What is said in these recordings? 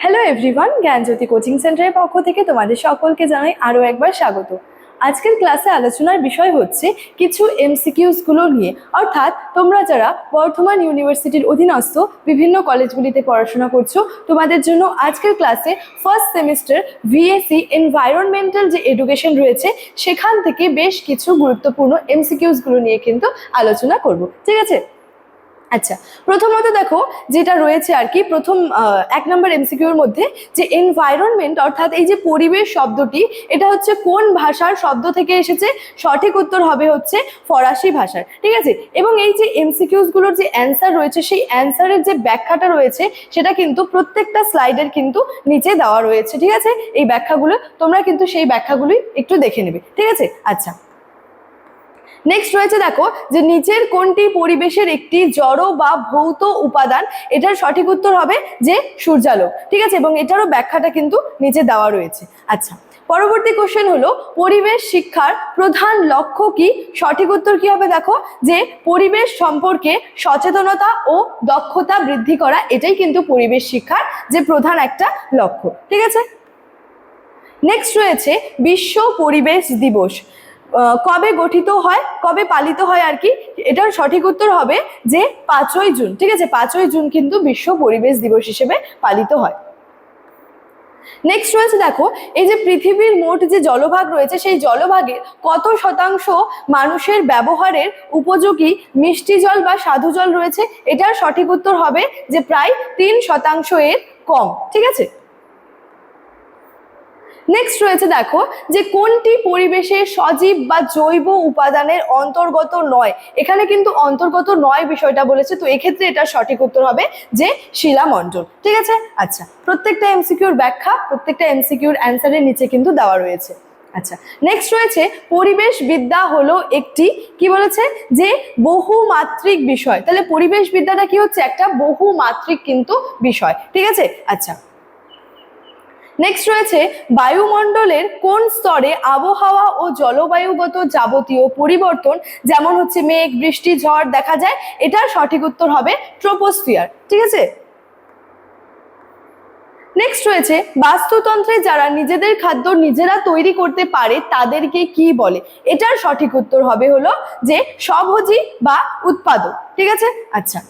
Hello everyone, জ্ঞানজ্যোতি coaching সেন্টারের পক্ষ থেকে তোমাদের সকলকে জানাই আরও একবার স্বাগত। আজকের ক্লাসে আলোচনার বিষয় হচ্ছে কিছু এমসিকিউসগুলো নিয়ে, অর্থাৎ তোমরা যারা বর্ধমান ইউনিভার্সিটির অধীনস্থ বিভিন্ন কলেজগুলিতে পড়াশোনা করছো, তোমাদের জন্য আজকের ক্লাসে ফার্স্ট সেমিস্টার ভিএসসি এনভায়রনমেন্টাল যে এডুকেশন রয়েছে সেখান থেকে বেশ কিছু গুরুত্বপূর্ণ এমসিকিউসগুলো নিয়ে কিন্তু আলোচনা করব। ঠিক আছে? আচ্ছা, প্রথমত দেখো যেটা রয়েছে আর কি, প্রথম 1 নম্বর এমসিকিউর মধ্যে যে এনভায়রনমেন্ট অর্থাৎ এই যে পরিবেশ শব্দটি, এটা হচ্ছে কোন ভাষার শব্দ থেকে এসেছে? সঠিক উত্তর হবে হচ্ছে ফরাসি ভাষার। ঠিক আছে, এবং এই যে এমসিকিউসগুলোর যে অ্যান্সার রয়েছে সেই অ্যান্সারের যে ব্যাখ্যাটা রয়েছে সেটা কিন্তু প্রত্যেকটা স্লাইডের কিন্তু নিচে দেওয়া রয়েছে। ঠিক আছে, এই ব্যাখ্যাগুলো তোমরা কিন্তু সেই ব্যাখ্যাগুলি একটু দেখে নেবে। ঠিক আছে, আচ্ছা নেক্সট রয়েছে দেখো যে নিচের কোনটি পরিবেশের একটি জড় বা ভৌত উপাদান? এটার সঠিক উত্তর হবে যে সূর্যালোক। ঠিক আছে, এবং এটারও ব্যাখ্যাটা কিন্তু নিচে দেওয়া রয়েছে। আচ্ছা, পরবর্তী কোশ্চেন হলো পরিবেশ শিক্ষার প্রধান লক্ষ্য কি? সঠিক উত্তর কি হবে? দেখো যে পরিবেশ সম্পর্কে সচেতনতা ও দক্ষতা বৃদ্ধি করা, এটাই কিন্তু পরিবেশ শিক্ষার যে প্রধান একটা লক্ষ্য। ঠিক আছে, নেক্সট রয়েছে বিশ্ব পরিবেশ দিবস কবে গঠিত হয়, কবে পালিত হয় আর কি? এটার সঠিক উত্তর হবে যে 5ই জুন। ঠিক আছে, 5ই জুন কিন্তু বিশ্ব পরিবেশ দিবস হিসেবে পালিত হয়। নেক্সট রয়েছে দেখো এই যে পৃথিবীর মোট যে জলভাগ রয়েছে সেই জলভাগের কত শতাংশ মানুষের ব্যবহারের উপযোগী মিষ্টি জল বা সাধু জল রয়েছে? এটার সঠিক উত্তর হবে যে প্রায় 3% এর কম। ঠিক আছে, নেক্সট রয়েছে দেখো যে কোনটি পরিবেশের সজীব বা জৈব উপাদানের অন্তর্গত নয়? এখানে কিন্তু অন্তর্গত নয় বিষয়টা বলেছে, তো এক্ষেত্রে এটা সঠিক উত্তর হবে যে শিলামণ্ডল। ঠিক আছে, আচ্ছা প্রত্যেকটা এমসিকিউর ব্যাখ্যা প্রত্যেকটা এমসিকিউর অ্যান্সারের নিচে কিন্তু দেওয়া রয়েছে। আচ্ছা, নেক্সট রয়েছে পরিবেশ বিদ্যা হলো একটি কি বলেছে যে বহুমাত্রিক বিষয়। তাহলে পরিবেশ বিদ্যাটা কি হচ্ছে? একটা বহুমাত্রিক কিন্তু বিষয়। ঠিক আছে, আচ্ছা নেক্সট রয়েছে বায়ুমণ্ডলের কোন স্তরে আবহাওয়া ও জলবায়ুগত যাবতীয় পরিবর্তন যেমন হচ্ছে মেঘ, বৃষ্টি, ঝড় দেখা যায়? এটার সঠিক উত্তর হবে ট্রোপোস্ফিয়ার। ঠিক আছে, নেক্সট রয়েছে বাস্তুতন্ত্রে যারা নিজেদের খাদ্য নিজেরা তৈরি করতে পারে তাদেরকে কি বলে? এটার সঠিক উত্তর হবে হলো যে স্বভোজী বা উৎপাদক। ঠিক আছে, আচ্ছা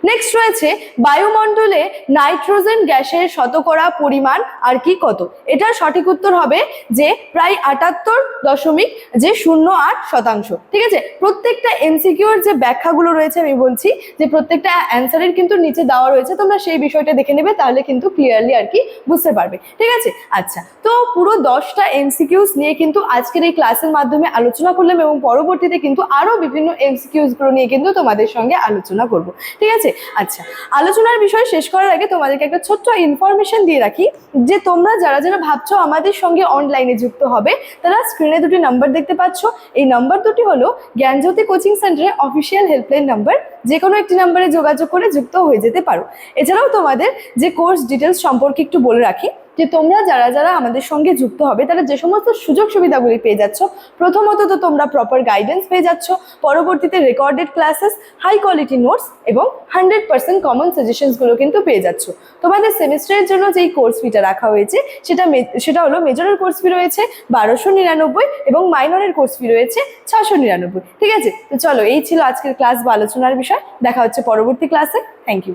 নেক্সট রয়েছে বায়ুমণ্ডলে নাইট্রোজেন গ্যাসের শতকরা পরিমাণ আর কি কত? এটার সঠিক উত্তর হবে যে প্রায় 78.08%। ঠিক আছে, প্রত্যেকটা এমসিকিউর যে ব্যাখ্যাগুলো রয়েছে আমি বলছি যে প্রত্যেকটা অ্যান্সারের কিন্তু নিচে দেওয়া রয়েছে, তোমরা সেই বিষয়টা দেখে নেবে, তাহলে কিন্তু ক্লিয়ারলি আর কি বুঝতে পারবে। ঠিক আছে, আচ্ছা তো পুরো 10টা এমসিকিউস নিয়ে কিন্তু আজকের এই ক্লাসের মাধ্যমে আলোচনা করলাম, এবং পরবর্তীতে কিন্তু আরো বিভিন্ন এমসিকিউসগুলো নিয়ে কিন্তু তোমাদের সঙ্গে আলোচনা করব। ঠিক আছে, আচ্ছা আলোচনার বিষয় শেষ করার আগে তোমাদেরকে একটা ছোট্ট ইনফরমেশন দিয়ে রাখি যে তোমরা যারা যারা ভাবছো আমাদের সঙ্গে অনলাইনে যুক্ত হবে, তারা স্ক্রিনে দুটি নাম্বার দেখতে পাচ্ছ। এই নাম্বার দুটি হলো জ্ঞানজ্যোতি কোচিং সেন্টারের অফিসিয়াল হেল্পলাইন নাম্বার, যে কোনো একটি নাম্বারে যোগাযোগ করে যুক্ত হয়ে যেতে পারো। এছাড়াও তোমাদের যে কোর্স ডিটেলস সম্পর্কে একটু বলে রাখি যে তোমরা যারা যারা আমাদের সঙ্গে যুক্ত হবে তারা যে সমস্ত সুযোগ সুবিধাগুলি পেয়ে যাচ্ছ, প্রথমত তো তোমরা প্রপার গাইডেন্স পেয়ে যাচ্ছ, পরবর্তীতে recorded classes, high quality notes এবং 100% কমন সাজেশনসগুলো কিন্তু পেয়ে যাচ্ছ। তোমাদের সেমিস্টারের জন্য যেই কোর্স ফিটা রাখা হয়েছে সেটা হলো মেজরের কোর্স ফি রয়েছে 1299 এবং মাইনরের কোর্স ফি রয়েছে 699। ঠিক আছে, তো চলো এই ছিল আজকের ক্লাস বা আলোচনার বিষয়। দেখা হচ্ছে পরবর্তী ক্লাসে। Thank you.